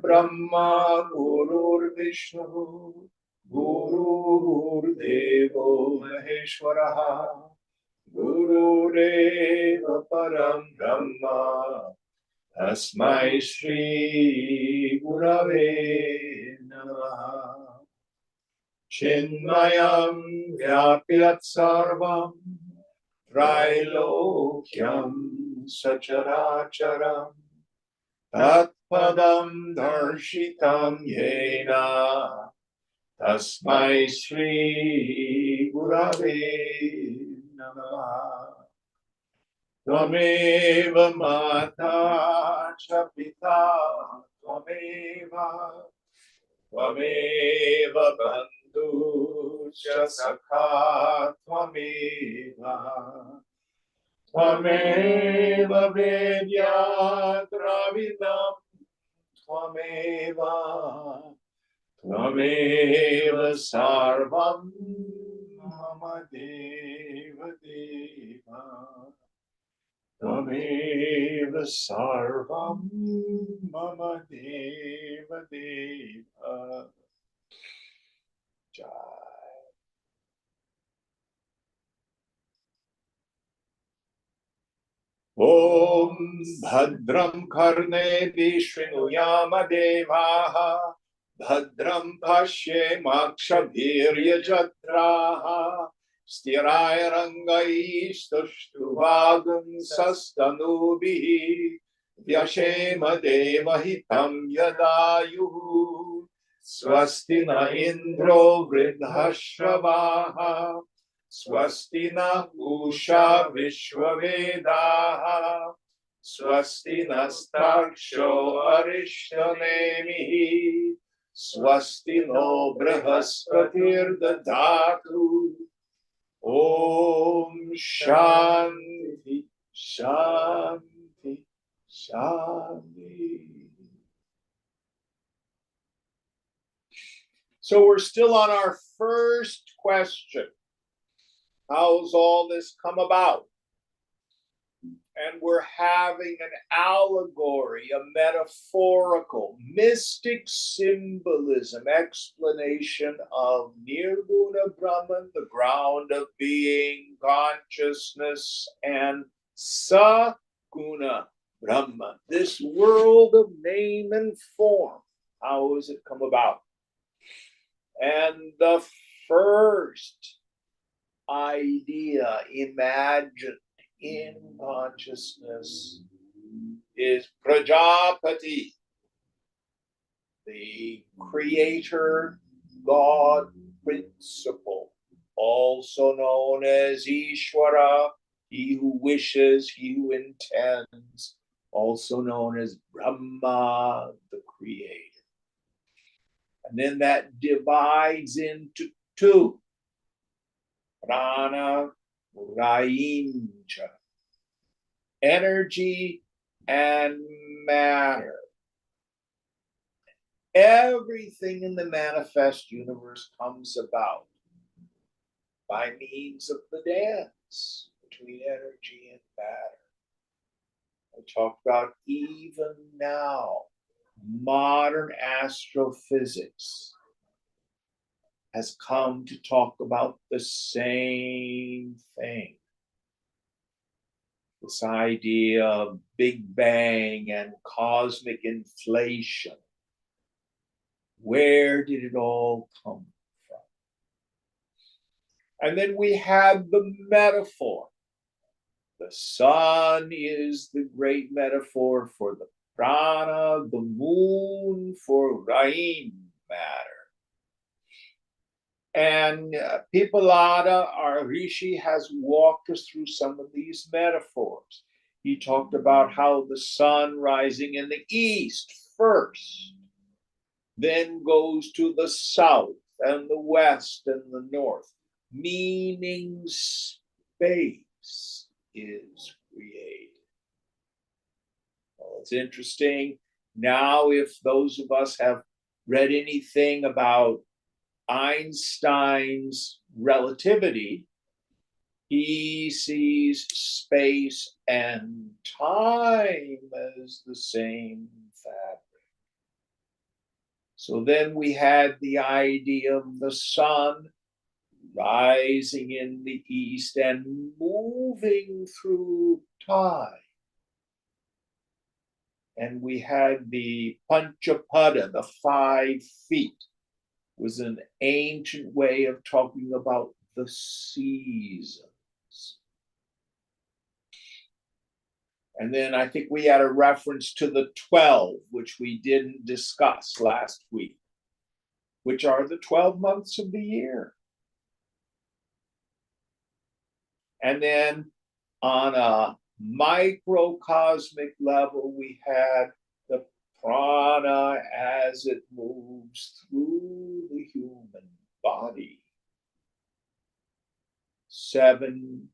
Brahma, Vishnu, Devo Maheshwaraha, Gurudeva Param Brahma, Tasmai Shri Gurave Namaha. Chinmayam Vyapyat Sarvam Trilokyam Sacharacharam Tatpadam Darshitam Yena Tasmai Shri Gurave Namaha. Tvameva Mata Cha Pita Tvameva Bandhu Cha Sakha Tvameva Vedya Dravidam Tvameva Sarvam Mama Deva Deva Tvameva Sarvam Mama Deva Deva. Jai. Om Bhadram Karnevi Shrunuyama Devaha Bhadram Pashe Makshabhirya Jatraha Stirai Rangai Stushtuvagun Sastanubihi Vyashema Devahitam Yadayuhu Swasti na Indro Vridhashavaha Swasti na Usha Vishwavedaha Swasti nastaksho Arishtanemihi Swasti no Brahaspatir Dadatu. Om Shanti Shanti Shanti. So we're still on our first question. How's all this come about? And we're having an allegory, a metaphorical, mystic symbolism, explanation of Nirguna Brahman, the ground of being, consciousness, and Saguna Brahman, this world of name and form. How has it come about? And the first idea imagined in consciousness is Prajapati, the creator God principle, also known as Ishvara, he who wishes, he who intends, also known as Brahma, the creator. And then that divides into two. Prana, Raincha, energy and matter. Everything in the manifest universe comes about by means of the dance between energy and matter. I talked about even now, modern astrophysics has come to talk about the same thing. This idea of Big Bang and cosmic inflation. Where did it all come from? And then we have the metaphor. The sun is the great metaphor for the prana, the moon for Rain matter. And Pipalada, our Rishi, has walked us through some of these metaphors. He talked about how the sun rising in the east first, then goes to the south and the west and the north, meaning space is created. Well, it's interesting. Now, if those of us have read anything about Einstein's relativity, he sees space and time as the same fabric. So then we had the idea of the sun rising in the east and moving through time. And we had the Panchapada, the 5 feet, was an ancient way of talking about the seasons. And then I think we had a reference to the 12, which we didn't discuss last week, which are the 12 months of the year. And then on a microcosmic level, we had the prana as it moves through the human body. 7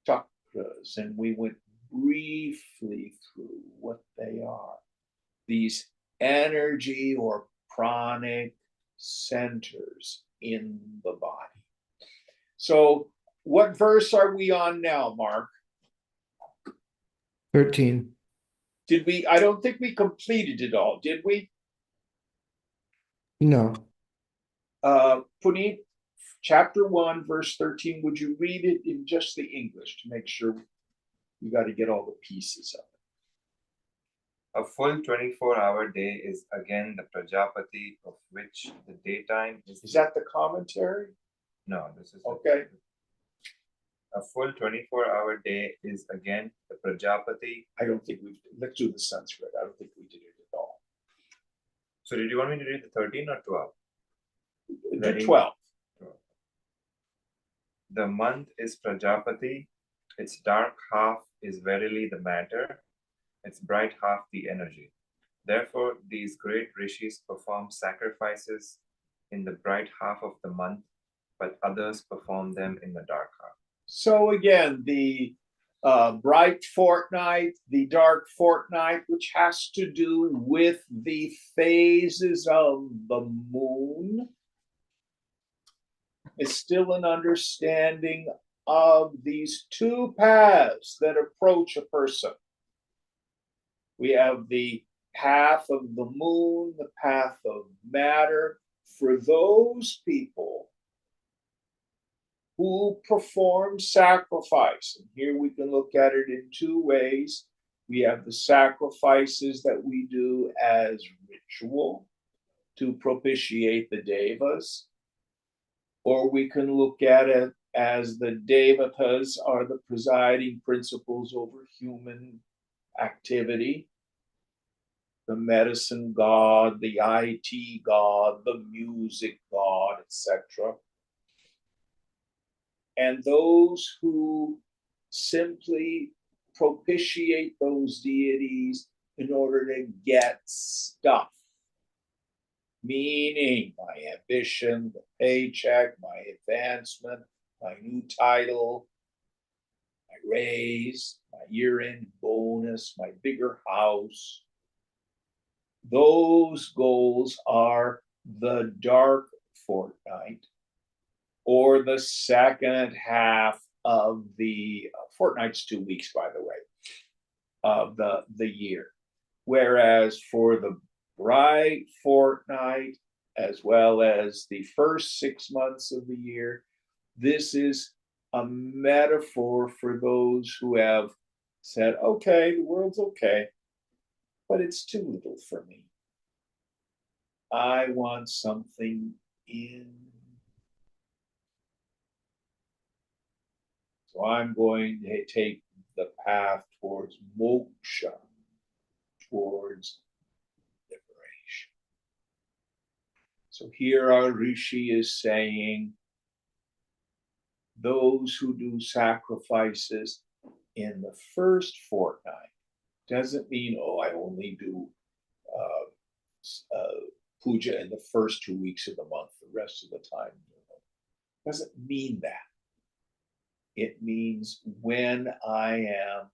chakras, and we went briefly through what they are. These energy or pranic centers in the body. So what verse are we on now, Mark? 13. Did we? I don't think we completed it all, did we? No. Puneet, chapter 1, verse 13, would you read it in just the English to make sure we got to get all the pieces of it? A full 24-hour day is again the Prajapati, of which the daytime is. Is that the commentary? No, this is. Okay. A full 24-hour day is again the Prajapati. I don't think let's do the Sanskrit. I don't think we did it at all. So did you want me to read the 13 or 12? The 12. The month is Prajapati, its dark half is verily the matter, its bright half the energy. Therefore, these great rishis perform sacrifices in the bright half of the month, but others perform them in the dark half. So again, the bright fortnight, the dark fortnight, which has to do with the phases of the moon, is still an understanding of these 2 paths that approach a person. We have the path of the moon, the path of matter. For those people who perform sacrifice, and here we can look at it in 2 ways. We have the sacrifices that we do as ritual to propitiate the devas, or we can look at it as the devatas are the presiding principles over human activity. The medicine god, the IT god, the music god, etc. And those who simply propitiate those deities in order to get stuff, meaning my ambition, the paycheck, my advancement, my new title, my raise, my year-end bonus, my bigger house. Those goals are the dark fortnight, or the second half of the fortnight's 2 weeks, by the way, of the year. Whereas for the bright fortnight, as well as the first 6 months of the year, this is a metaphor for those who have said, okay, the world's okay, but it's too little for me. I want something in. So I'm going to take the path towards moksha, towards liberation. So here our Rishi is saying, those who do sacrifices in the first fortnight doesn't mean, oh, I only do puja in the first 2 weeks of the month, the rest of the time. Doesn't mean that. It means when I am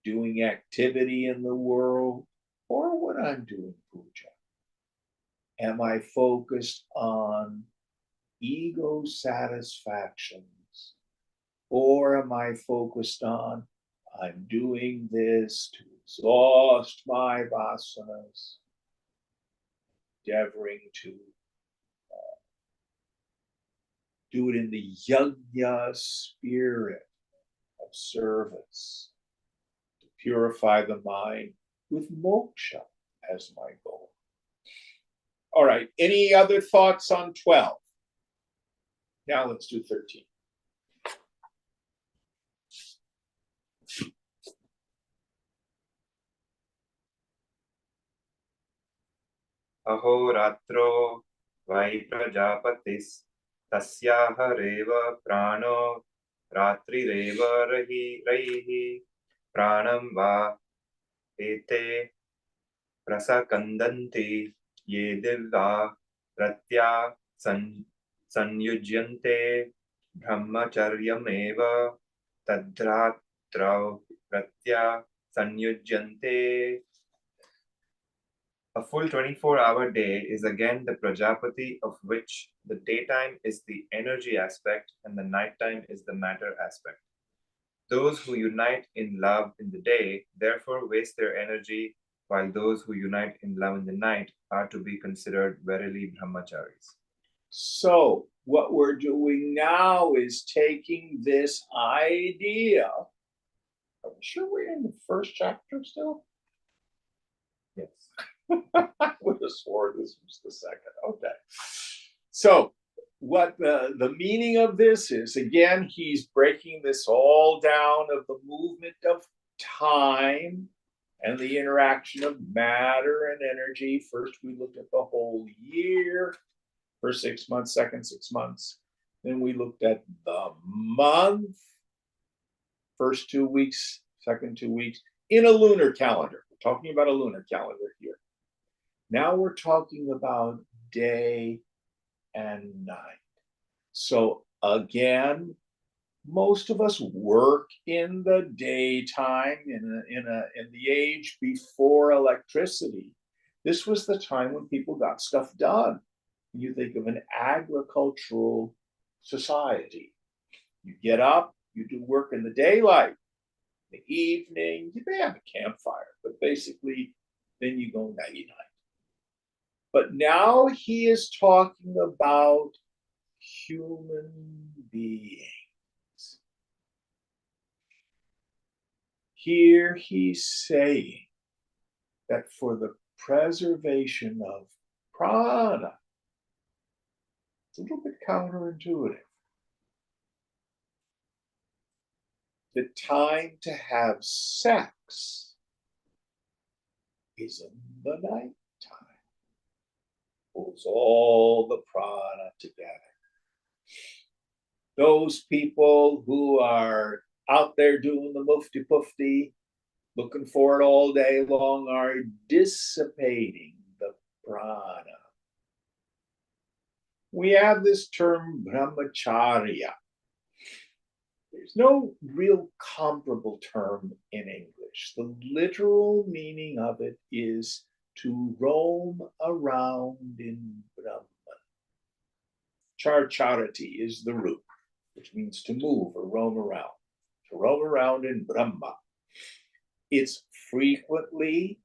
doing activity in the world, or when I'm doing puja, am I focused on ego satisfactions, or am I focused on, I'm doing this to exhaust my vasanas, endeavoring to do it in the yajna spirit of service, to purify the mind with moksha as my goal. All right, any other thoughts on 12? Now let's do 13. अहोरात्रो वै प्रजापतिस् तस्याह रेव प्राणो रात्रिरेव रैः प्राणं वा एते प्रसकन्दन्ति ये Divya रत्या संयुज्यन्ते ब्रह्मचर्यमेव तद्रात्रौ रत्या संयुज्यन्ते. A full 24-hour day is again the Prajapati, of which the daytime is the energy aspect and the nighttime is the matter aspect. Those who unite in love in the day therefore waste their energy, while those who unite in love in the night are to be considered verily brahmacharis. So what we're doing now is taking this idea. Are we sure we're in the first chapter still? Yes. I would have swore this was the second. Okay. So what the meaning of this is, again, he's breaking this all down of the movement of time and the interaction of matter and energy. First, we looked at the whole year, first 6 months, second 6 months. Then we looked at the month, first 2 weeks, second 2 weeks, in a lunar calendar. We're talking about a lunar calendar here. Now we're talking about day and night. So again, most of us work in the daytime in the age before electricity. This was the time when people got stuff done. You think of an agricultural society. You get up, you do work in the daylight. In the evening, you may have a campfire, but basically, then you go nighty-night. But now he is talking about human beings. Here he's saying that for the preservation of prana, it's a little bit counterintuitive. The time to have sex is in the night time. Pulls all the prana together. Those people who are out there doing the mufti pufti, looking for it all day long, are dissipating the prana. We have this term brahmacharya. There's no real comparable term in English. The literal meaning of it is to roam around in Brahman. Charity is the root, which means to move or roam around. To roam around in Brahma. It's frequently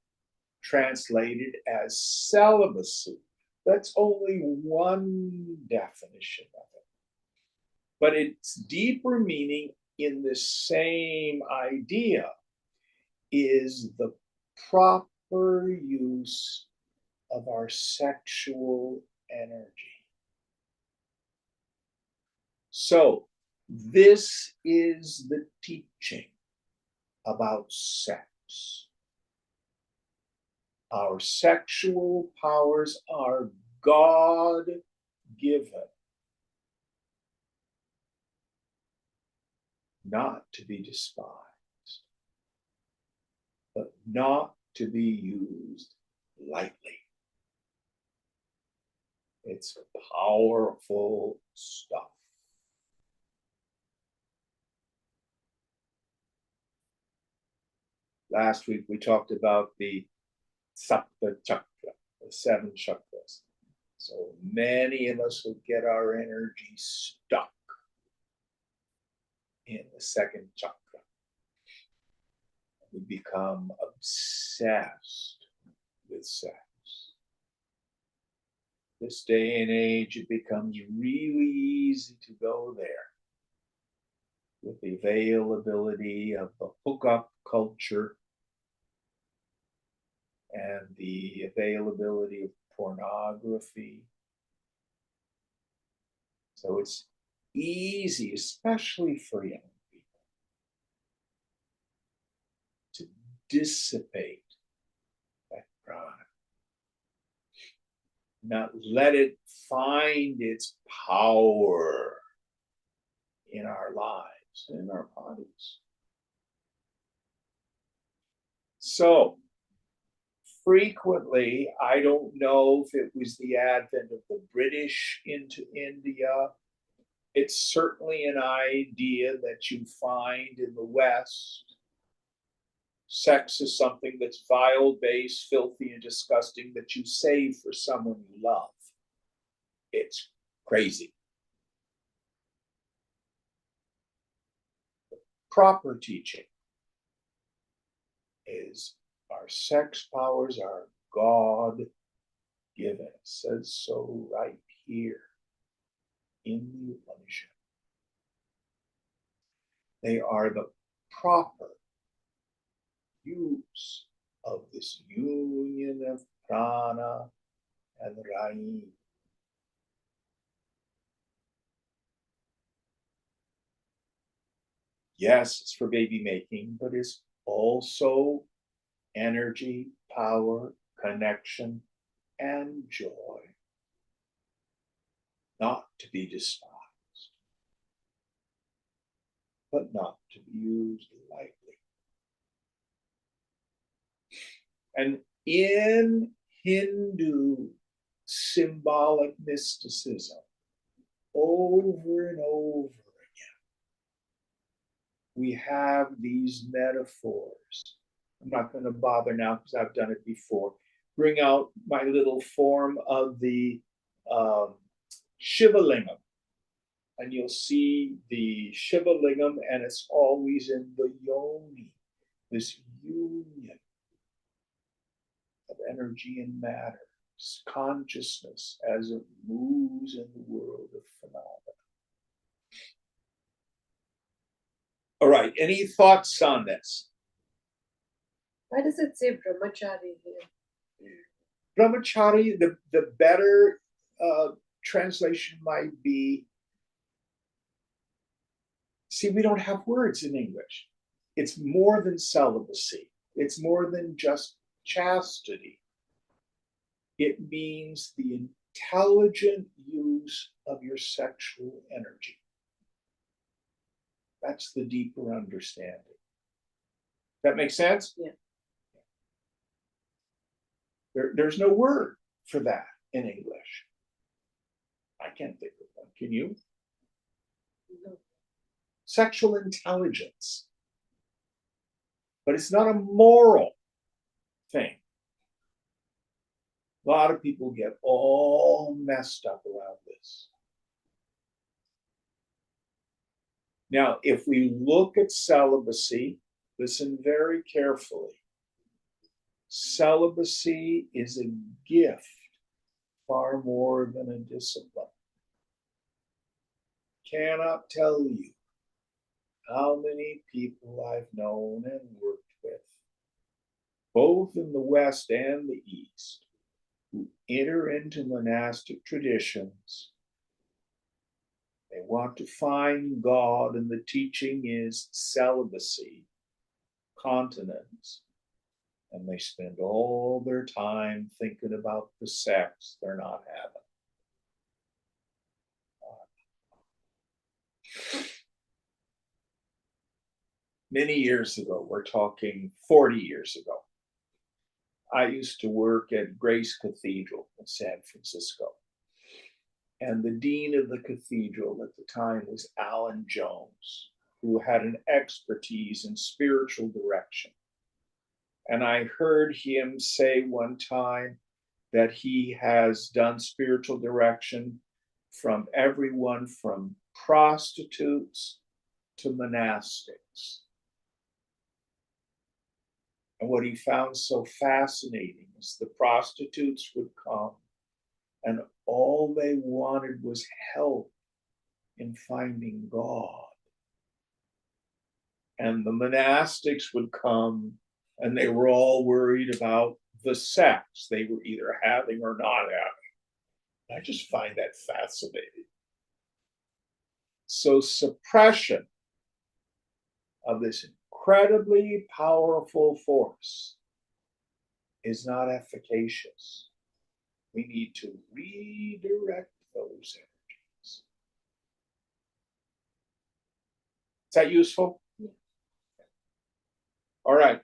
translated as celibacy. That's only one definition of it. But its deeper meaning in this same idea is the proper use of our sexual energy. So this is the teaching about sex. Our sexual powers are God-given, not to be despised, but not to be used lightly. It's powerful stuff. Last week we talked about the Sapta Chakra, the 7 chakras. So many of us will get our energy stuck in the 2nd chakra. We become obsessed with sex. This day and age, it becomes really easy to go there with the availability of the hookup culture and the availability of pornography. So it's easy, especially for young people, to dissipate that prana, not let it find its power in our lives, in our bodies. So frequently, I don't know if it was the advent of the British into India. It's certainly an idea that you find in the West. Sex is something that's vile, base, filthy, and disgusting that you save for someone you love. It's crazy. Proper teaching is our sex powers are God given. It says so right here in the Upanishad. They are the proper use of this union of prana and rain. Yes, it's for baby making, but it's also energy, power, connection, and joy, not to be despised, but not to be used lightly. And in Hindu symbolic mysticism, over and over again, we have these metaphors. I'm not going to bother now because I've done it before. Bring out my little form of the Shiva Lingam, and you'll see the Shiva Lingam, and it's always in the yoni, this union of energy and matter, consciousness as it moves in the world of phenomena. All right, any thoughts on this? Why does it say brahmachari here? Brahmachari, the better translation might be, see, we don't have words in English. It's more than celibacy. It's more than just chastity. It means the intelligent use of your sexual energy. That's the deeper understanding. That makes sense? Yeah. There's no word for that in English. I can't think of one. Can you? No. Sexual intelligence. But it's not a moral thing. A lot of people get all messed up around this. Now, if we look at celibacy, listen very carefully. Celibacy is a gift far more than a discipline. Cannot tell you how many people I've known and worked with, both in the West and the East, who enter into monastic traditions. They want to find God, and the teaching is celibacy, continence, and they spend all their time thinking about the sex they're not having. Many years ago, we're talking 40 years ago, I used to work at Grace Cathedral in San Francisco. And the dean of the cathedral at the time was Alan Jones, who had an expertise in spiritual direction. And I heard him say one time that he has done spiritual direction from everyone from prostitutes to monastics. And what he found so fascinating is the prostitutes would come, and all they wanted was help in finding God. And the monastics would come and they were all worried about the sex they were either having or not having. I just find that fascinating. So suppression of this incredibly powerful force is not efficacious. We need to redirect those energies. Is that useful? Yeah. All right.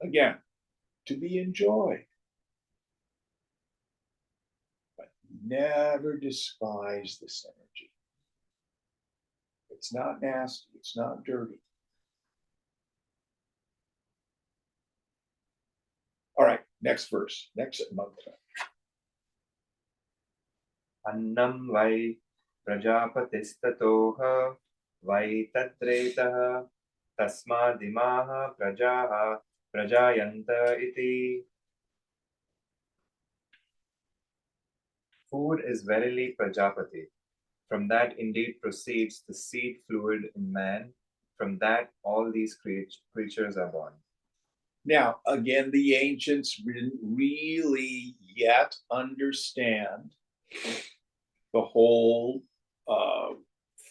Again, to be enjoyed, but never despise this energy. It's not nasty, it's not dirty. All right, next verse, next mantra. Annam vai prajapatistatoha vai tatretah tasmadimaha prajaha prajayanta iti. Food is verily Prajapati. From that indeed proceeds the seed fluid in man. From that all these creatures are born. Now, again, the ancients didn't really yet understand the whole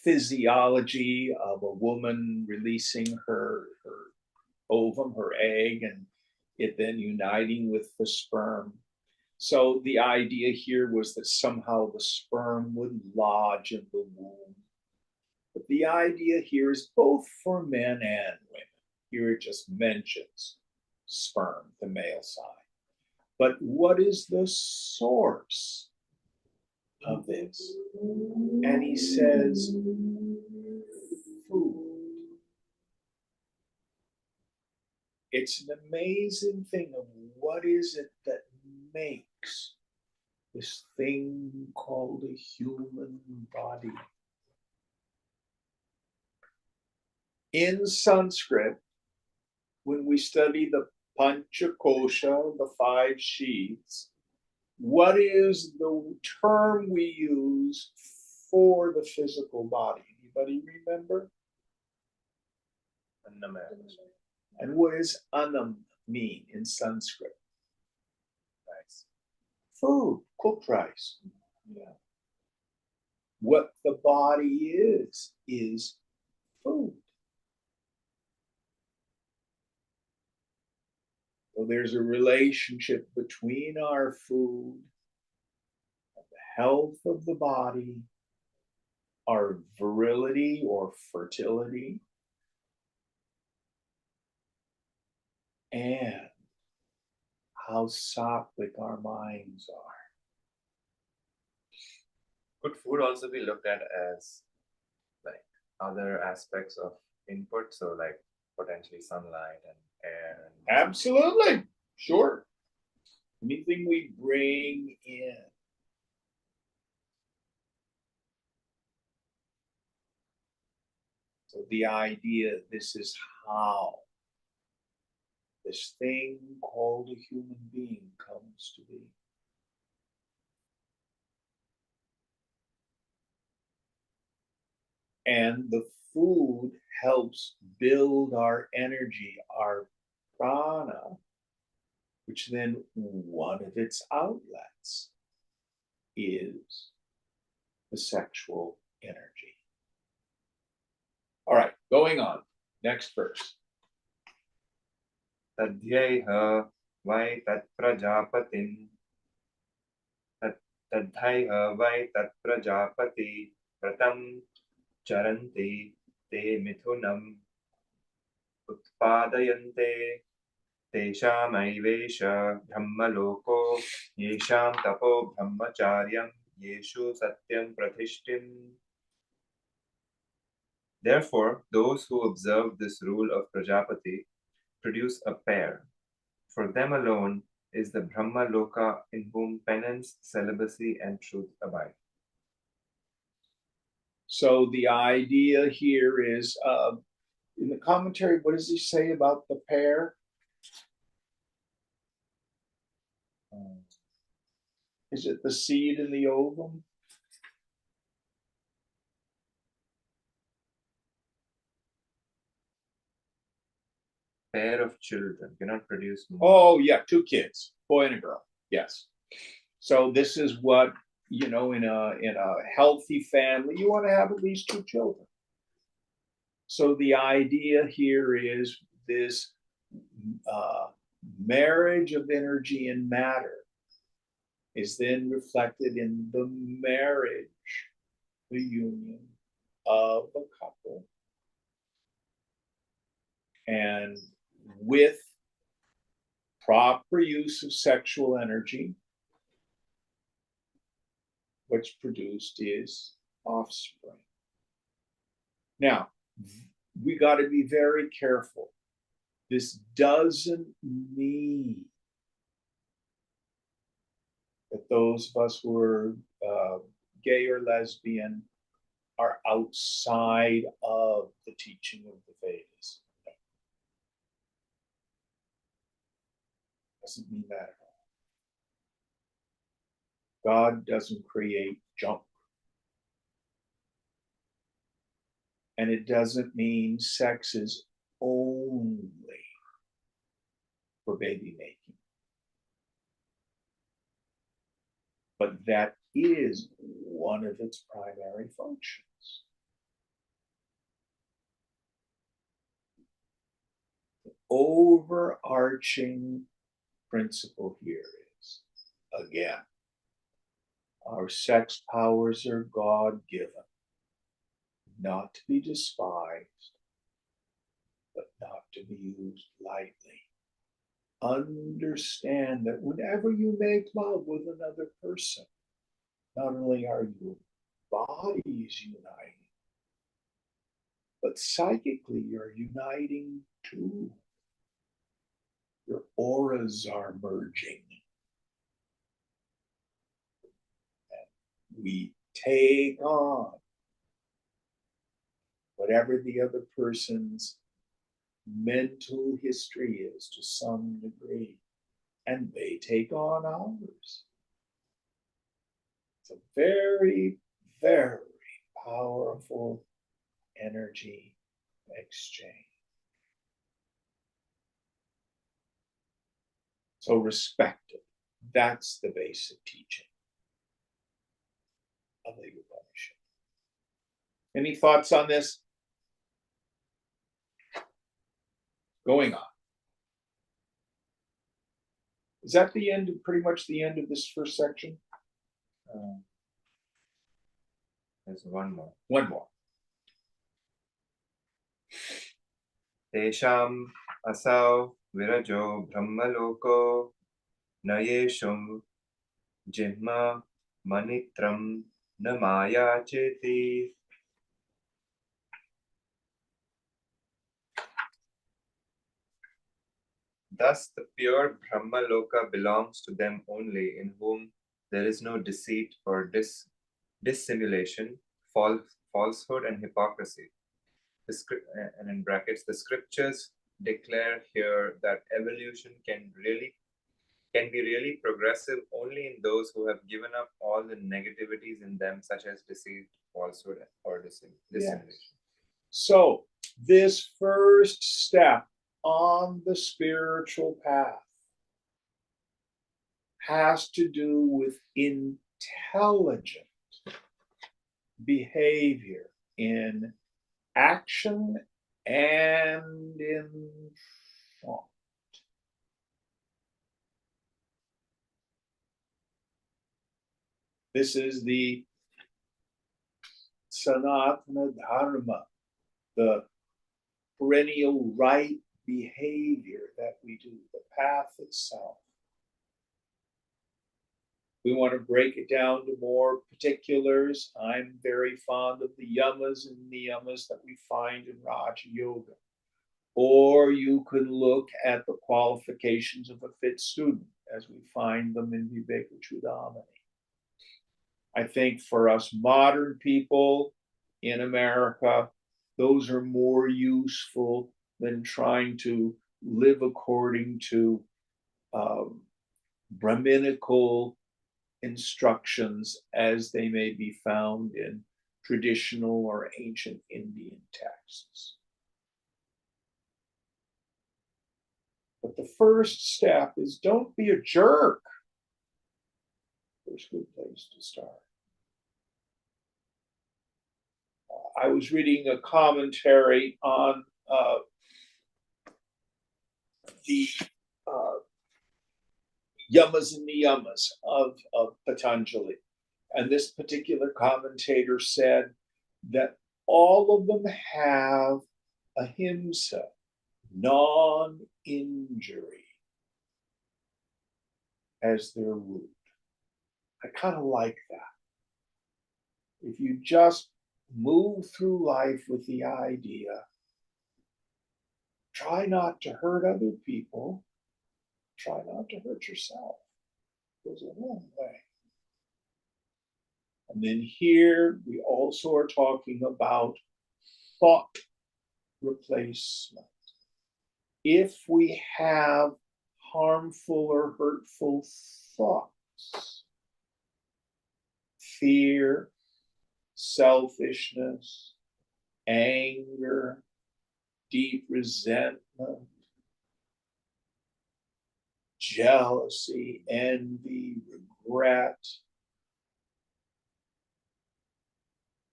physiology of a woman releasing her ovum, her egg, and it then uniting with the sperm. So the idea here was that somehow the sperm would lodge in the womb. But the idea here is both for men and women. Here it just mentions sperm, the male side. But what is the source of this? And he says, food. It's an amazing thing of what is it that makes this thing called a human body. In Sanskrit, when we study the Panchakosha, the five sheaths, what is the term we use for the physical body? Anybody remember? Annam. And what does anam mean in Sanskrit? Rice. Food, cooked rice. Yeah. What the body is food. So there's a relationship between our food, the health of the body, our virility or fertility, and how sattvic our minds are. Could food also be looked at as like other aspects of input? So like potentially sunlight and air. Absolutely. Sure. Anything we bring in. So the idea, this is how this thing called a human being comes to be. And the food helps build our energy, our prana, which then one of its outlets is the sexual energy. All right, going on. Next verse. Tadhyaiha vai tat prajapatin tadhyaiha vai tat prajapati pratam charanti te mithunam utpadayante teshamaivesh brahmaloko yesham tapo brahmacharyam yeshu satyam prathishtim. Therefore, those who observe this rule of Prajapati produce a pair. For them alone is the Brahma Loka in whom penance, celibacy, and truth abide. So the idea here is in the commentary, what does he say about the pair? Is it the seed in the ovum? Pair of children cannot produce more. Oh, yeah, 2 kids, boy and a girl. Yes. So this is what, in a healthy family, you want to have at least 2 children. So the idea here is this marriage of energy and matter is then reflected in the marriage, the union of a couple. And with proper use of sexual energy, what's produced is offspring. Now, we got to be very careful. This doesn't mean that those of us who are gay or lesbian are outside of the teaching of the Vedas. No. Doesn't mean that at all. God doesn't create junk. And it doesn't mean sex is only for baby making. But that is one of its primary functions. The overarching principle here is, again, our sex powers are God-given, not to be despised, but not to be used lightly. Understand that whenever you make love with another person, not only are your bodies uniting, but psychically you're uniting too. Your auras are merging. And we take on whatever the other person's mental history is to some degree, and they take on ours. It's a very, very powerful energy exchange. So respect it. That's the basic teaching of the Upanishad. Any thoughts on this? Going on. Is that the end, pretty much the end of this first section? There's one more. One more. Tesham asau virajo brahmaloko nayeshum jihma manitram namaya cheti. Thus, the pure Brahmaloka belongs to them only, in whom there is no deceit or dissimulation, falsehood, and hypocrisy. And in brackets, the scriptures declare here that evolution can be really progressive only in those who have given up all the negativities in them, such as deceit, falsehood, or dissimulation. Yes. So, this first step on the spiritual path has to do with intelligent behavior in action and in thought. This is the Sanatana Dharma, the perennial right behavior that we do, the path itself. We want to break it down to more particulars. I'm very fond of the yamas and niyamas that we find in Raja Yoga. Or you can look at the qualifications of a fit student as we find them in Viveka Chudamani. I think for us modern people in America, those are more useful than trying to live according to Brahminical instructions as they may be found in traditional or ancient Indian texts. But the first step is don't be a jerk. First good place to start. I was reading a commentary on the yamas and niyamas of Patanjali. And this particular commentator said that all of them have ahimsa, non-injury, as their root. I kind of like that. If you just move through life with the idea, try not to hurt other people, try not to hurt yourself. It goes a long way. And then here we also are talking about thought replacement. If we have harmful or hurtful thoughts, fear, selfishness, anger, deep resentment, jealousy, envy, regret.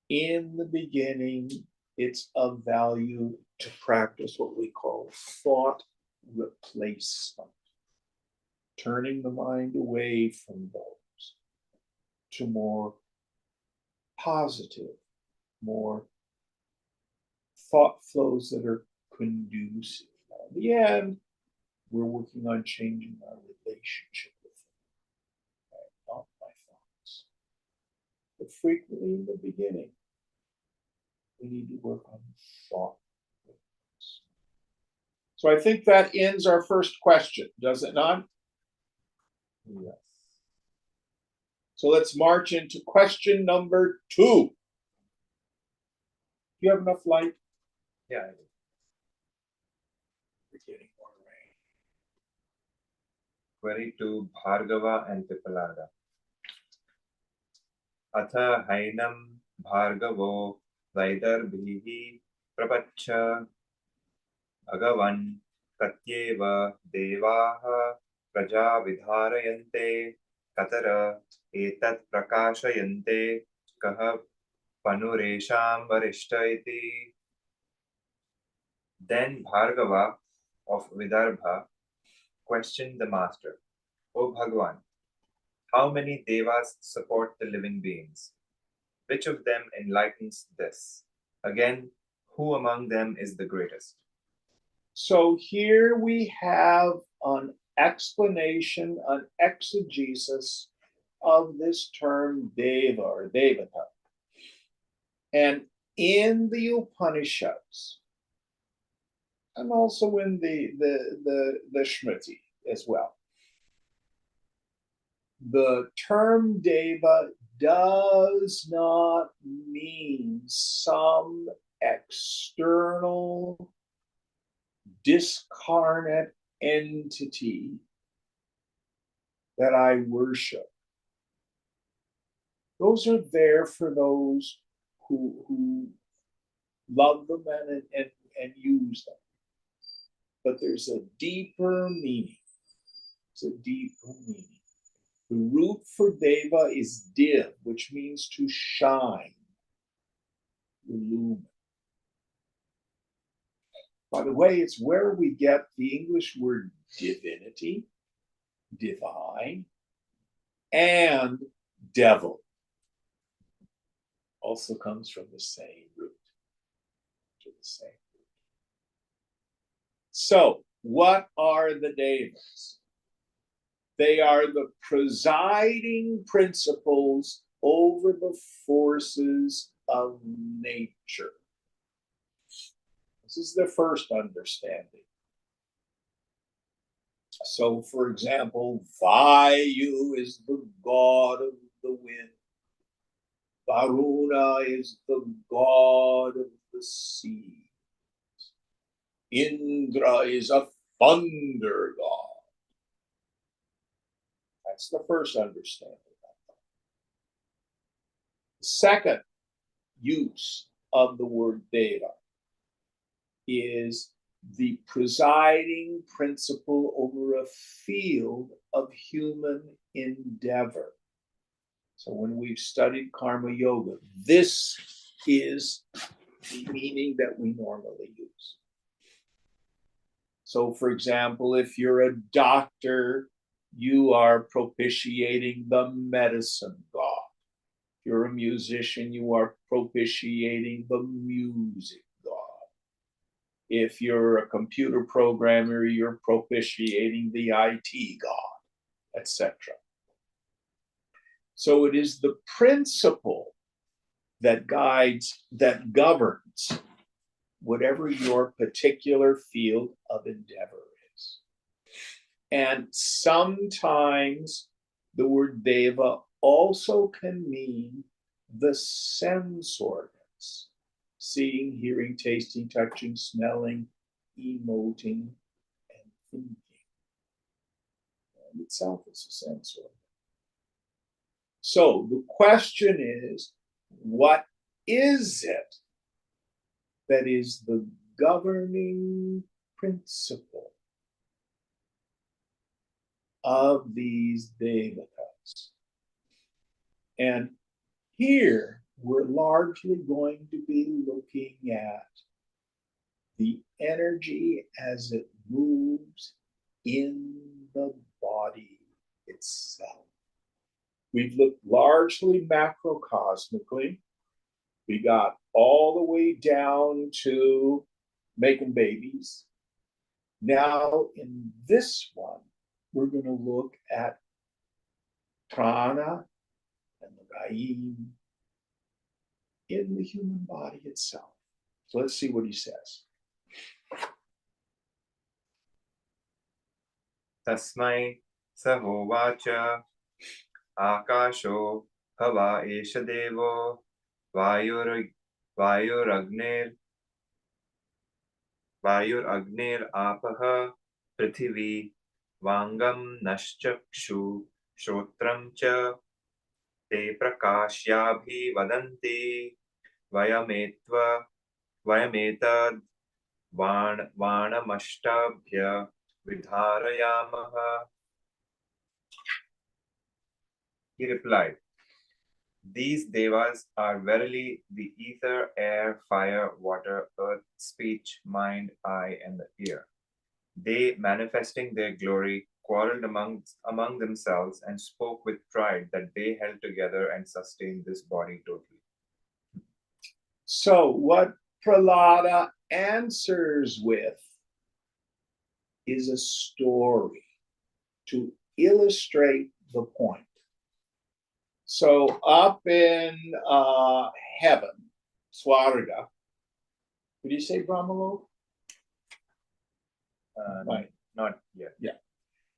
In the beginning, it's of value to practice what we call thought replacement, turning the mind away from those to more positive, more thought flows that are conducive. In the end, we're working on changing our relationship with them, right? Not my thoughts. But frequently in the beginning, we need to work on thought. So I think that ends our first question, does it not? Yes. So let's march into question number 2. Do you have enough light? Yeah, I do. We're getting more rain. Query 2, Bhargava and Pipalada. Atha hainam Bhargavo Vaidarbihi Prapachcha Bhagavan Katyeva Devaha Praja Vidharayante Katara Etat Prakashayante Kaha Panuresham Varishta iti. Then Bhargava of Vidarbha questioned the master, O Bhagavan, how many devas support the living beings? Which of them enlightens this? Again, who among them is the greatest? So here we have an explanation, an exegesis of this term deva or devata. And in the Upanishads, and also in the Shmriti as well, the term deva does not mean some external discarnate entity that I worship. Those are there for those who love them and use them. But there's a deeper meaning. It's a deeper meaning. The root for deva is div, which means to shine, illumine. By the way, it's where we get the English word divinity, divine, and devil. Also comes from the same root. To the same root. So, what are the devas? They are the presiding principles over the forces of nature. This is the first understanding. So, for example, Vayu is the god of the wind. Varuna is the god of the sea. Indra is a thunder god. That's the first understanding. Second use of the word deva is the presiding principle over a field of human endeavor. So when we've studied karma yoga, this is the meaning that we normally use. So, for example, if you're a doctor, you are propitiating the medicine god. If you're a musician, you are propitiating the music god. If you're a computer programmer, you're propitiating the IT god, etc. So it is the principle that guides, that governs whatever your particular field of endeavor is. And sometimes the word deva also can mean the sense organs: seeing, hearing, tasting, touching, smelling, emoting, and thinking. And itself is a sense organ. So the question is, what is it that is the governing principle of these devatas? And here we're largely going to be looking at the energy as it moves in the body itself. We've looked largely macrocosmically. We got all the way down to making babies. Now, in this one, we're going to look at prana and the gayim in the human body itself. So let's see what he says. Tasmai sahovacha akasho hava esha devo vayuragner apah prithivi vangam naschakshu shrotram cha te prakashyabhi vadanti vayametad vanamashtabhya vidharayamaha. He replied, "These devas are verily the ether, air, fire, water, earth, speech, mind, eye, and the ear. They, manifesting their glory, quarreled among themselves and spoke with pride that they held together and sustained this body totally." So what Prahlada answers with is a story to illustrate the point. So up in heaven, Swarga, did you say Brahmalok? Right. Not yet. Yeah.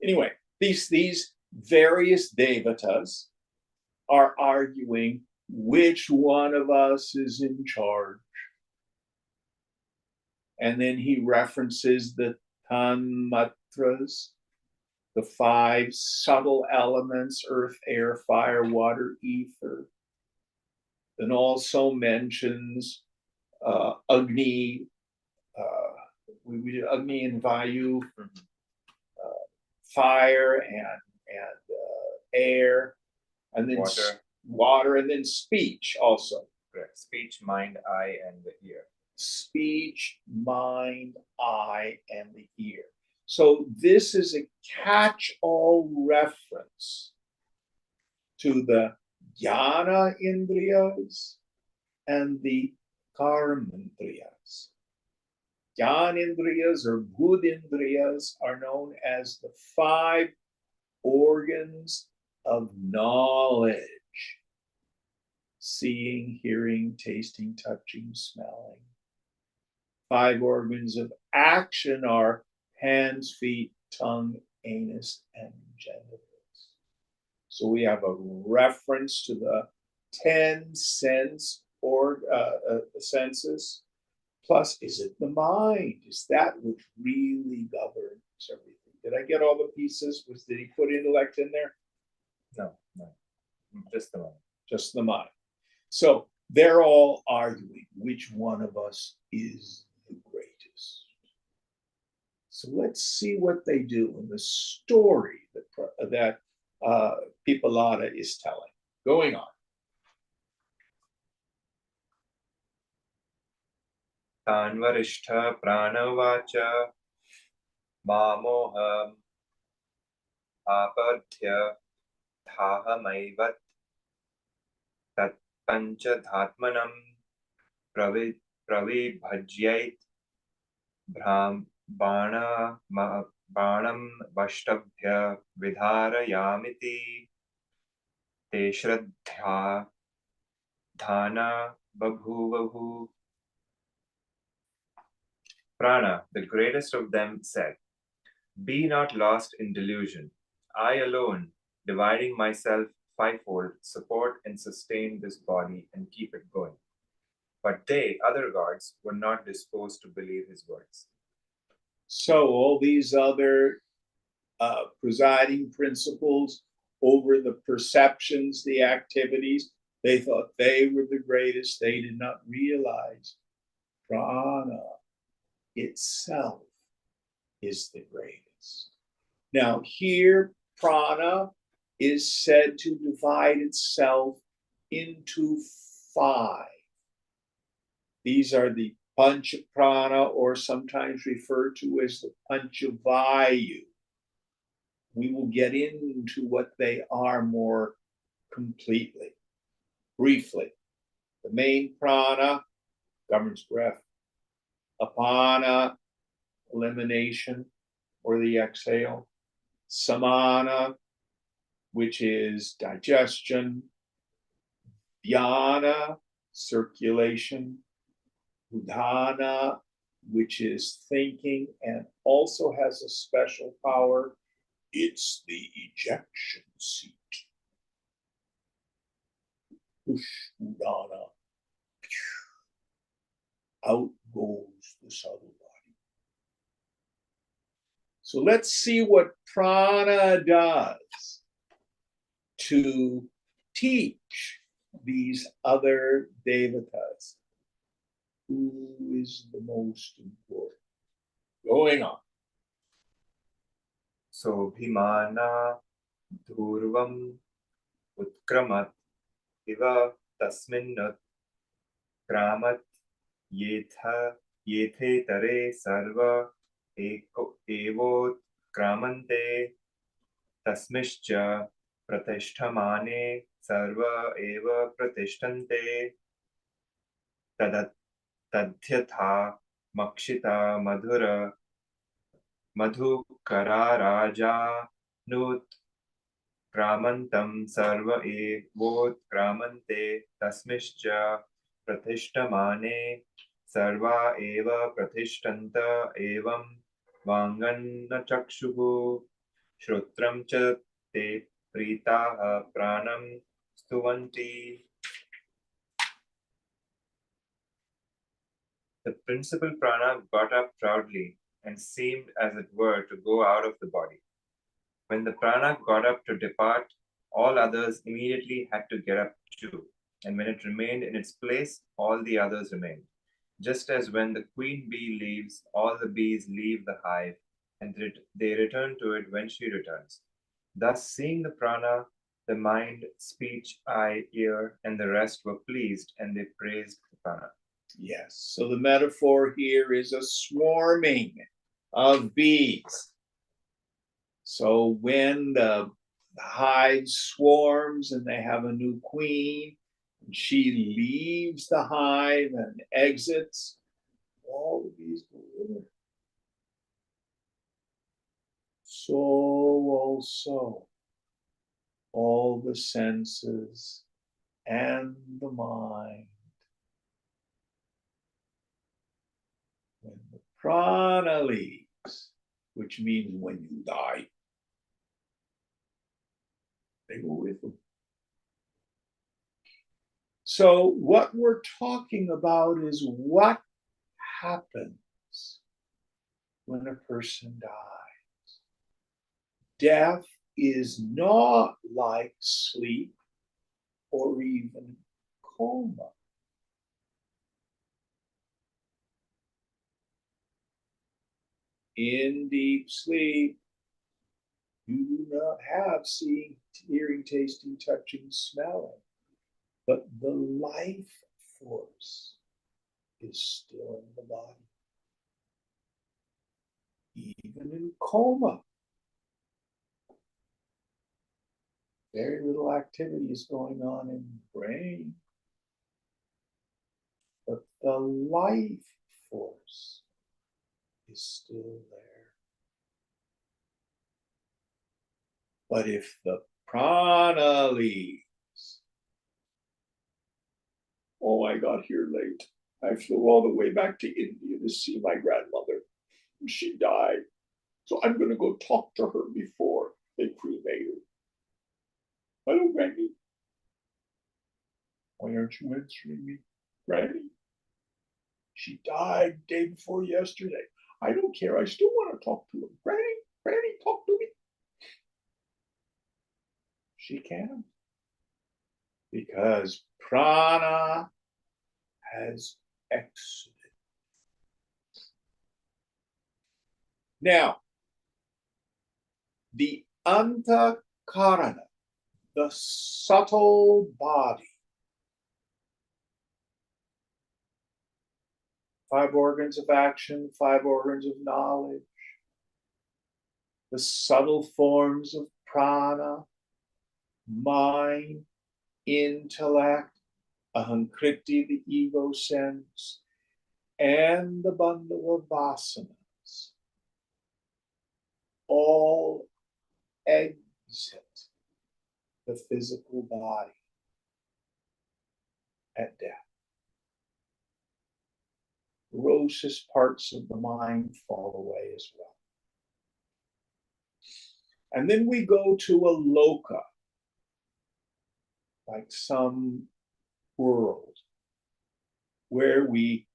Anyway, these various devatas are arguing which one of us is in charge. And then he references the tanmatras, the 5 subtle elements: earth, air, fire, water, ether. Then also mentions Agni, we did Agni and Vayu, fire and air, and then water, and then speech also. Correct. Speech, mind, eye, and the ear. Speech, mind, eye, and the ear. So this is a catch-all reference to the jnana indriyas and the karmendriyas. Jnanendriyas or budindriyas are known as the 5 organs of knowledge: seeing, hearing, tasting, touching, smelling. 5 organs of action are hands, feet, tongue, anus, and genitals. So we have a reference to the 10 senses. Plus, is it the mind? Is that which really governs everything? Did I get all the pieces? Did he put intellect in there? No, just the mind. Just the mind. So they're all arguing which one of us is the greatest. So let's see what they do in the story that Pipalada is telling. Going on. तान्वरिष्ठ प्राणवाच मामोहम् आपद्य थाहमैवत् तत्पञ्चधात्मनं प्रविभज्यैत् बाणं वष्टभ्य विधारयामिति ते श्रद्धा धाना बभूवुः. Prana, the greatest of them, said, "Be not lost in delusion. I alone, dividing myself fivefold, support and sustain this body and keep it going." But they, other gods, were not disposed to believe his words. So all these other presiding principles over the perceptions, the activities, they thought they were the greatest. They did not realize prana itself is the greatest. Now, here, prana is said to divide itself into 5. These are the pancha prana, or sometimes referred to as the panchavayu. We will get into what they are more completely. Briefly, the main prana governs breath. Apana, elimination or the exhale. Samana, which is digestion. Dhyana, circulation. Udhana, which is thinking and also has a special power. It's the ejection seat. Push, udana. Out goes the subtle body. So let's see what prana does to teach these other devatas who is the most important. Going on. So Bhimana Dhurvam Utkramat Iva Tasminnut Kramat Yethe Tare Sarva Evot Kramante Tasmischa Pratishtamane Sarva Eva Pratishtante Tadhyatha Makshita Madhura Madhukara Raja Nut Kramantam Sarva Evot Kramante Tasmischa Pratishtamane Sarva Eva Pratishtanta Evam Vanganna Chakshuhu Shrutram Cha Te Pritaha Pranam Stuvanti. The principal prana got up proudly and seemed, as it were, to go out of the body. When the prana got up to depart, all others immediately had to get up too, and when it remained in its place, all the others remained. Just as when the queen bee leaves, all the bees leave the hive, and they return to it when she returns. Thus, seeing the prana, the mind, speech, eye, ear, and the rest were pleased, and they praised the prana. Yes, so the metaphor here is a swarming of bees. So when the hive swarms and they have a new queen, and she leaves the hive and exits, all the bees go with her. So also all the senses and the mind. When the prana leaves, which means when you die, they go with them. So what we're talking about is what happens when a person dies. Death is not like sleep or even coma. In deep sleep, you do not have seeing, hearing, tasting, touching, smelling, but the life force is still in the body. Even in coma, very little activity is going on in the brain, but the life force is still there. But if the prana leaves, oh, I got here late. I flew all the way back to India to see my grandmother. She died. So I'm going to go talk to her before they cremate her. Hello, Granny. Why aren't you answering me? Granny? She died the day before yesterday. I don't care. I still want to talk to her. Granny, Granny, talk to me. She can. Because prana has exited. Now, the antakarana, the subtle body, 5 organs of action, 5 organs of knowledge, the subtle forms of prana, mind, intellect, ahankriti, the ego sense, and the bundle of vasanas, all exit the physical body at death. Grossest parts of the mind fall away as well. And then we go to a loka, like some world, where we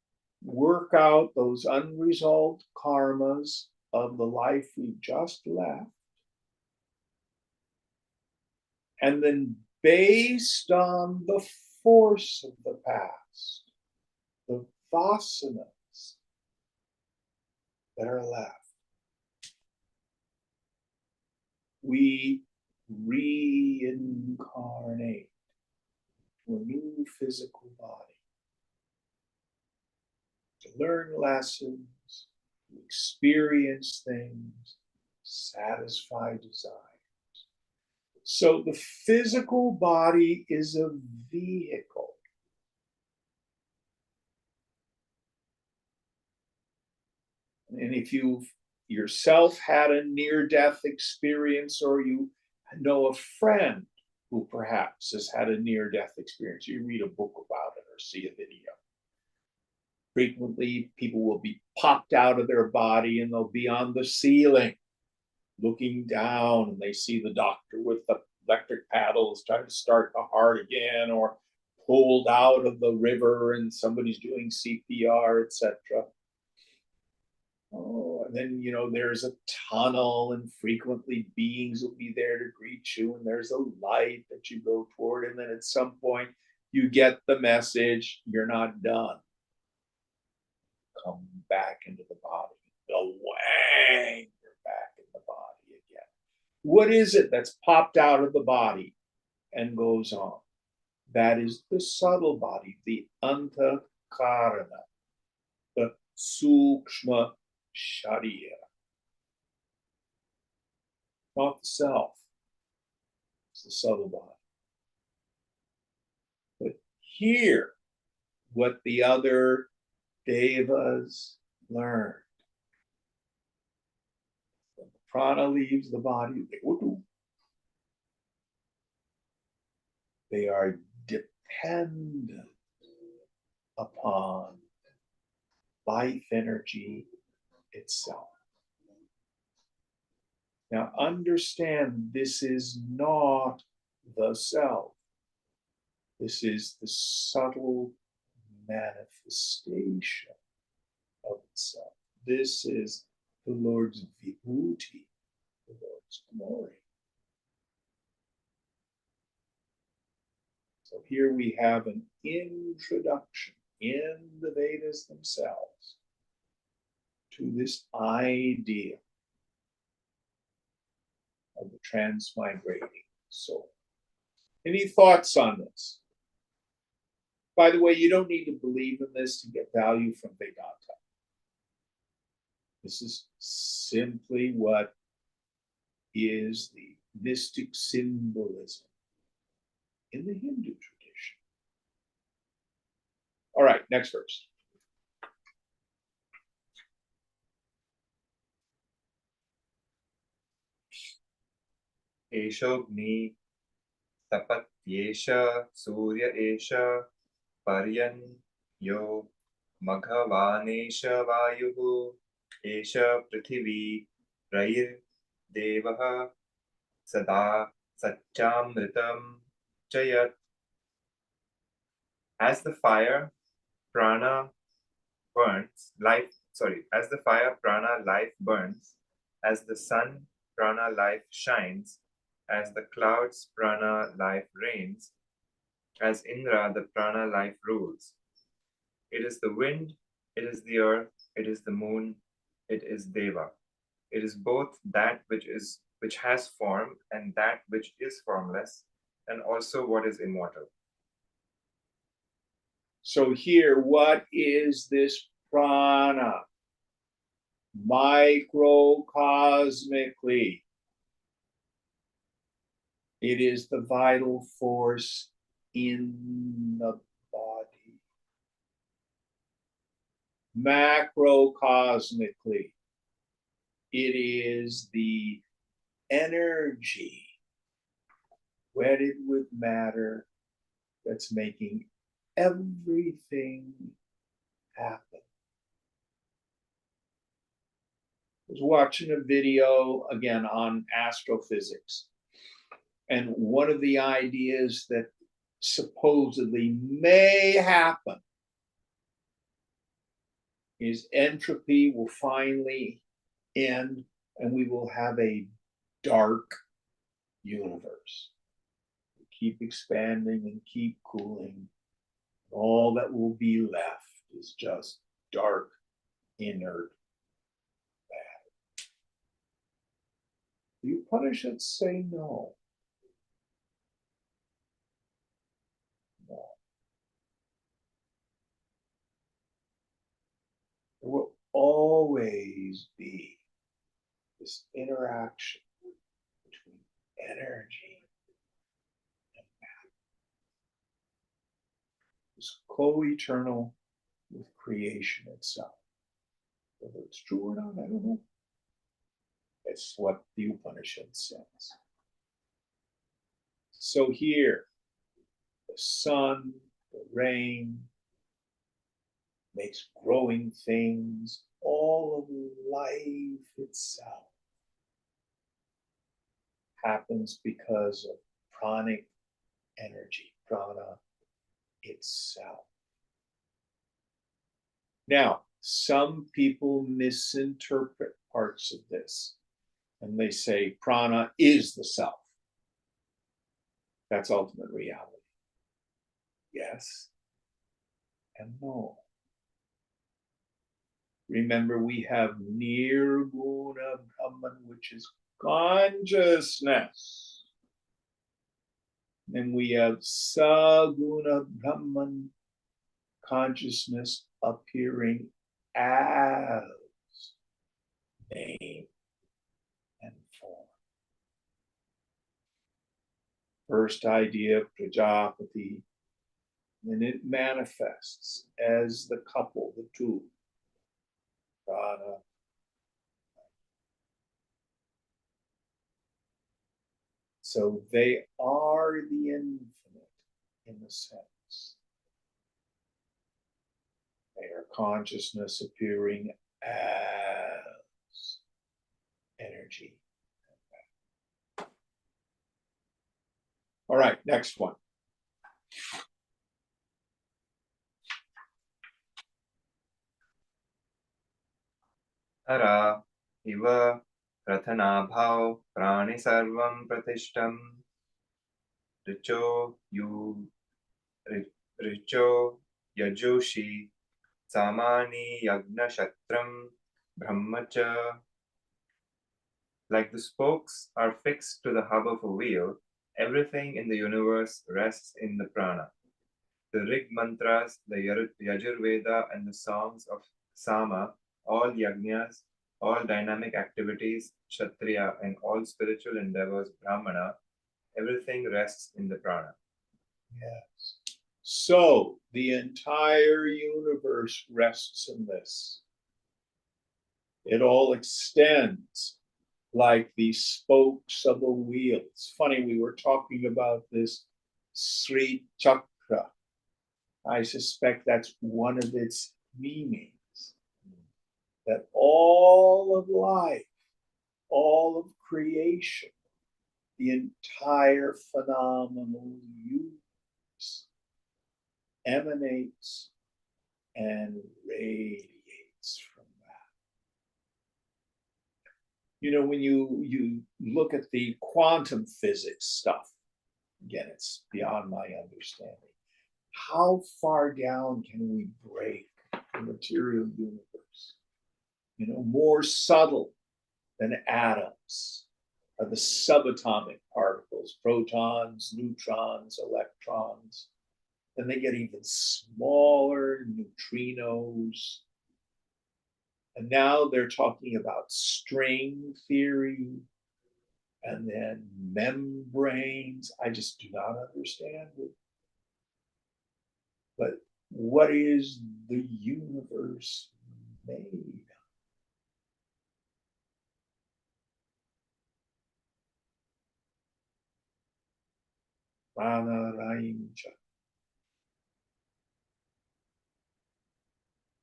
work out those unresolved karmas of the life we just left. And then based on the force of the past, the vasanas that are left, we reincarnate to a new physical body to learn lessons, to experience things, satisfy desires. So the physical body is a vehicle. And if you've yourself had a near-death experience, or you know a friend who perhaps has had a near-death experience, you read a book about it or see a video. Frequently, people will be popped out of their body and they'll be on the ceiling looking down, and they see the doctor with the electric paddles trying to start the heart again, or pulled out of the river and somebody's doing CPR, etc. Oh, and then, there's a tunnel, and frequently beings will be there to greet you, and there's a light that you go toward, and then at some point you get the message, you're not done. Come back into the body. The wang, you're back in the body again. What is it that's popped out of the body and goes on? That is the subtle body, the antakarana, the sukshma sharira. Not the self, it's the subtle body. But here, what the other devas learned. When the prana leaves the body, they are dependent upon life energy itself. Now understand, this is not the self. This is the subtle manifestation of itself. This is the Lord's vibhuti, the Lord's glory. So here we have an introduction in the Vedas themselves to this idea of the transmigrating soul. Any thoughts on this? By the way, you don't need to believe in this to get value from Vedanta. This is simply what is the mystic symbolism in the Hindu tradition. All right, next verse. Eshogni tapatyesha surya esha paryanyo maghavanesha vayuhu esha prithvi rair devaha sada satchamritam chayat. As the fire prana burns, as the fire prana life burns, as the sun prana life shines, as the clouds prana life reigns, as Indra the prana life rules. It is the wind, it is the earth, it is the moon, it is Deva. It is both that which has form and that which is formless, and also what is immortal. So here, what is this prana? Microcosmically, it is the vital force in the body. Macrocosmically, it is the energy wedded with matter that's making everything happen. I was watching a video again on astrophysics, and one of the ideas that supposedly may happen is entropy will finally end and we will have a dark universe. We keep expanding and keep cooling. All that will be left is just dark, inert matter. The Upanishads say no. No. There will always be this interaction between energy and matter. It's co-eternal with creation itself. Whether it's true or not, I don't know. It's what the Upanishad says. So here, the sun, the rain, makes growing things, all of life itself happens because of pranic energy, prana itself. Now, some people misinterpret parts of this and they say prana is the self. That's ultimate reality. Yes and no. Remember, we have Nirguna Brahman, which is consciousness. And we have Saguna Brahman, consciousness appearing as name and form. First idea, Prajapati, and it manifests as the couple, the two, Prana. So they are the infinite in the sense. They are consciousness appearing as energy. All right, next one. Hara iva prathanabhav prani sarvam pratishtam richo Richo Yajoshi Samani Yagna Shatram Brahmacha. Like the spokes are fixed to the hub of a wheel, everything in the universe rests in the prana. The Rig mantras, the Yajurveda, and the songs of Sama, all yajnas, all dynamic activities, Kshatriya, and all spiritual endeavors, Brahmana, everything rests in the prana. Yes. So the entire universe rests in this. It all extends like the spokes of a wheel. It's funny, we were talking about this Sri Chakra. I suspect that's one of its meanings, that all of life, all of creation, the entire phenomenal universe emanates and radiates from that. You know, when you look at the quantum physics stuff, again, it's beyond my understanding. How far down can we break the material universe? You know, more subtle than atoms are the subatomic particles, protons, neutrons, electrons. Then they get even smaller, neutrinos. And now they're talking about string theory and then membranes. I just do not understand it. But what is the universe made?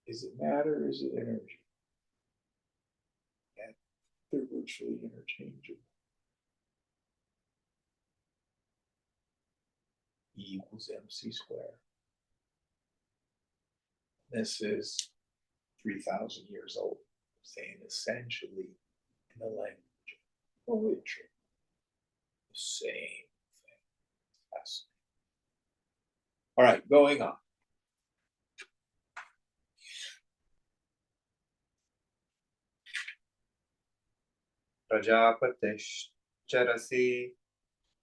Is it matter? Is it energy? And they're virtually interchangeable. E equals mc squared. This is 3,000 years old, saying essentially in the language of poetry, the same thing. Fascinating. All right, going on. Prajapatishcharasi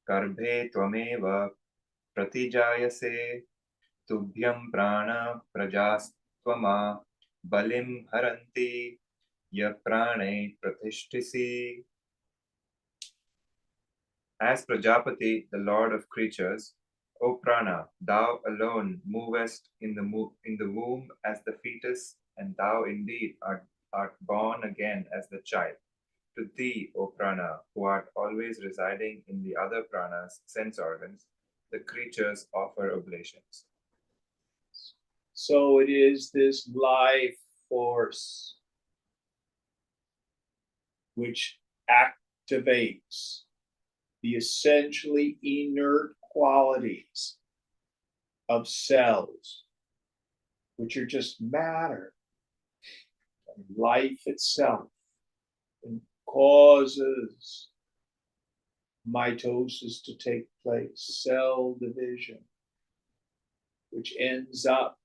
Garbhe Tvameva Pratijayase Tubhyam Prana Prajastvama Balim Haranti Ya Prane Pratishtisi. As Prajapati, the lord of creatures, O Prana, thou alone movest in the womb as the fetus, and thou indeed art born again as the child. To thee, O Prana, who art always residing in the other pranas, sense organs, the creatures offer oblations. So it is this life force which activates the essentially inert qualities of cells, which are just matter, and life itself, and causes mitosis to take place, cell division, which ends up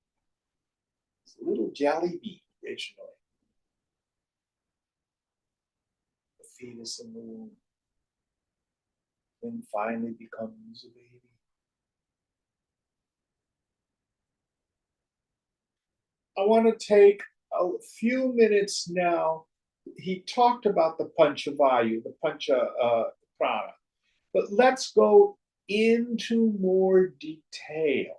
as a little jelly bean originally, the fetus in the womb, then finally becomes a baby. I want to take a few minutes now. He talked about the Panchavayu, the Pancha Prana, but let's go into more detail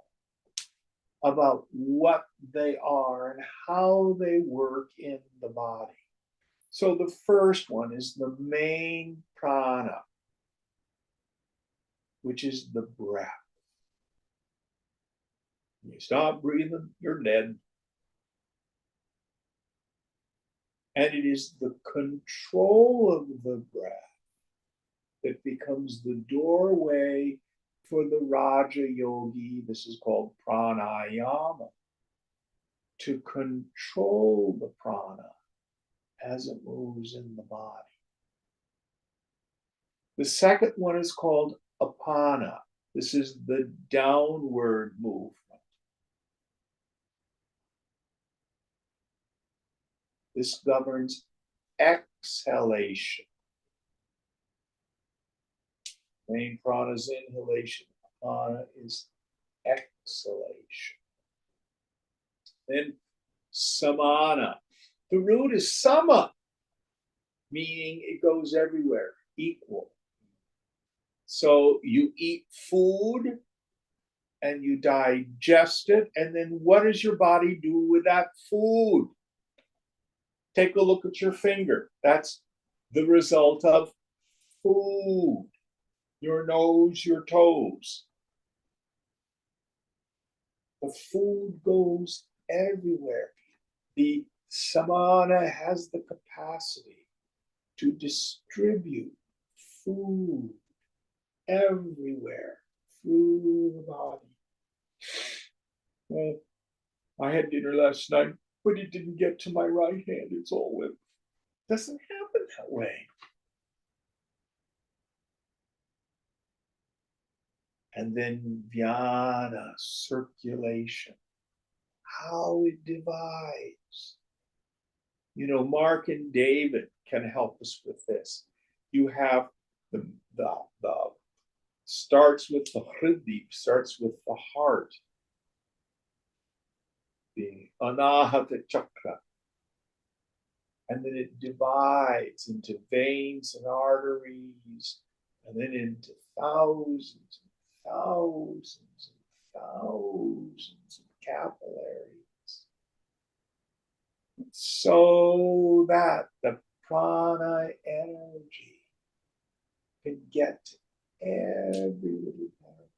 about what they are and how they work in the body. So the first one is the main prana, which is the breath. When you stop breathing, you're dead. And it is the control of the breath that becomes the doorway for the Raja Yogi. This is called pranayama, to control the prana as it moves in the body. The second one is called apana. This is the downward movement. This governs exhalation. Main prana is inhalation, apana is exhalation. Then samana. The root is sama, meaning it goes everywhere, equal. So you eat food and you digest it, and then what does your body do with that food? Take a look at your finger. That's the result of food. Your nose, your toes. The food goes everywhere. The samana has the capacity to distribute food everywhere through the body. Well, I had dinner last night, but it didn't get to my right hand. It's all lymph. Doesn't happen that way. And then jnana, circulation, how it divides. You know, Mark and David can help us with this. You have the starts with the hrideep, starts with the heart, the anahata chakra. And then it divides into veins and arteries, and then into thousands and thousands and thousands of capillaries, so that the prana energy can get to every little part.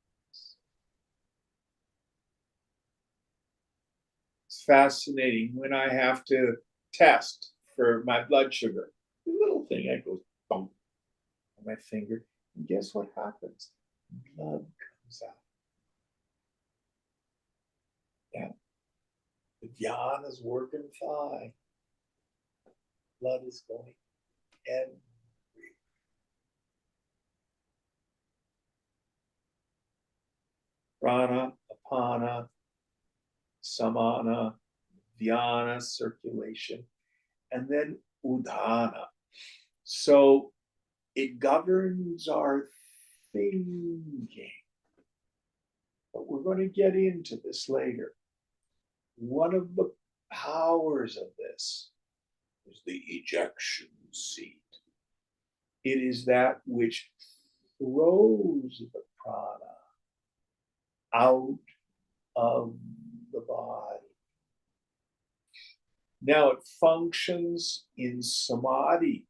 It's fascinating when I have to test for my blood sugar. The little thing that goes bump on my finger, and guess what happens? Blood comes out. Yeah, the jnana is working fine. Blood is going everywhere. Prana, apana, samana, jnana, circulation, and then udana. So it governs our thinking. But we're going to get into this later. One of the powers of this is the ejection seat. It is that which throws the prana out of the body. Now it functions in samadhi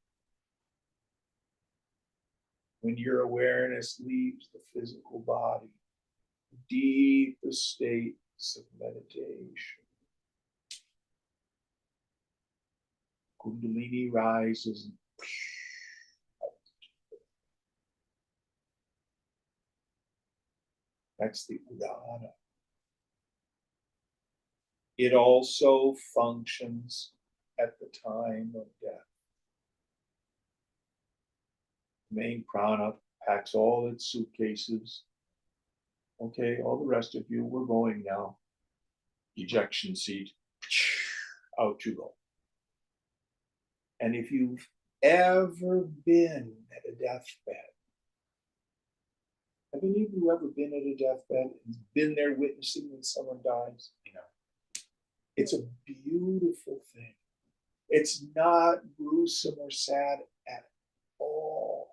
when your awareness leaves the physical body, deepest states of meditation. Kundalini rises and that's the udana. It also functions at the time of death. Main prana packs all its suitcases. Okay, all the rest of you, we're going now. Ejection seat, out you go. And if you've ever been at a deathbed, have any of you ever been at a deathbed and been there witnessing when someone dies? You know, it's a beautiful thing. It's not gruesome or sad at all.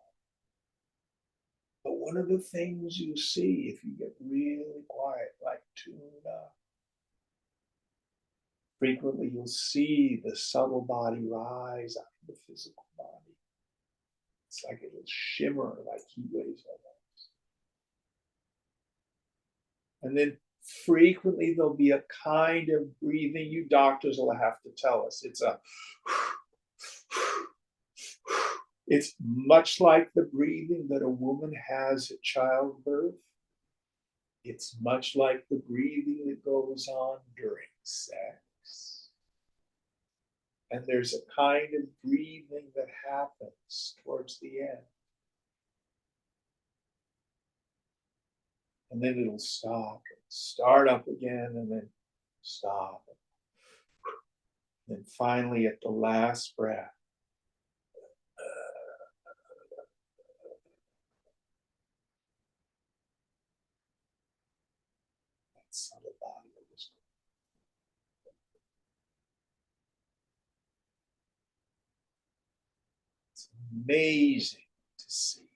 But one of the things you see if you get really quiet, like tuna, frequently you'll see the subtle body rise out of the physical body. It's like it'll shimmer like heat waves almost. And then frequently there'll be a kind of breathing. You doctors will have to tell us. It's much like the breathing that a woman has at childbirth. It's much like the breathing that goes on during sex. And there's a kind of breathing that happens towards the end. And then it'll stop, and start up again, and then stop. And finally, at the last breath, that subtle body was It's amazing to see.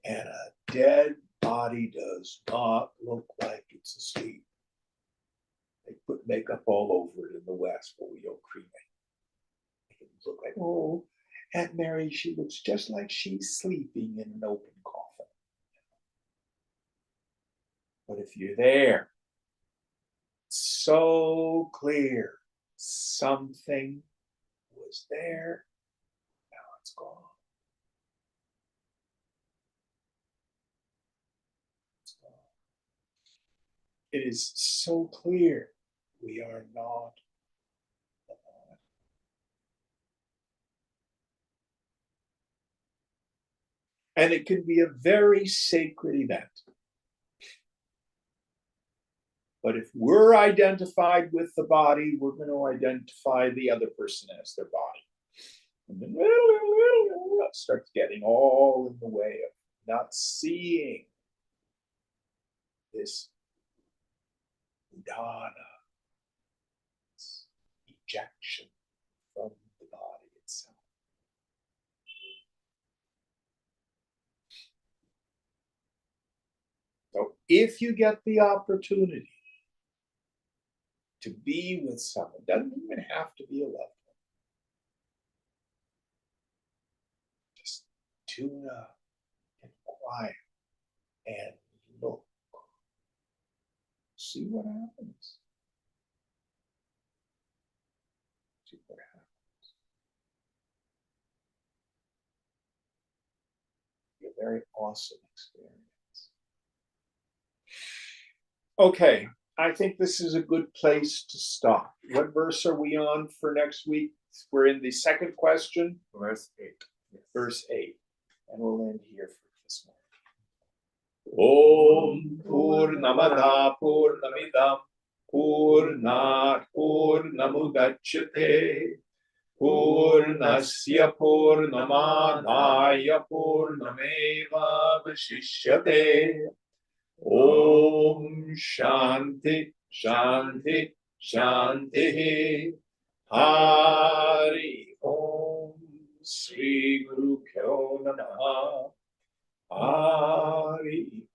And a dead body does not look like it's asleep. They put makeup all over it in the West, but we don't cremate. It look like, oh, Aunt Mary, she looks just like she's sleeping in an open coffin. But if you're there, it's so clear something was there, now it's gone. It's gone. It is so clear we are not alone. And it can be a very sacred event. But if we're identified with the body, we're going to identify the other person as their body. And then it starts getting all in the way of not seeing this udana, this ejection from the body itself. So if you get the opportunity to be with someone, doesn't even have to be a loved one. Just tune up and quiet and look. See what happens. See what happens. Be a very awesome experience. Okay, I think this is a good place to stop. What verse are we on for next week? We're in the second question. Verse 8. Yes. Verse 8. And we'll end here for this morning. Om Purnamada Purnamidam Purnat Purnamudachyate Purnasya Purnamadaya Purnameva Vashishyate. Om Shanti Shanti Shanti Hari Om Sri Guru Kyo Namaha Hari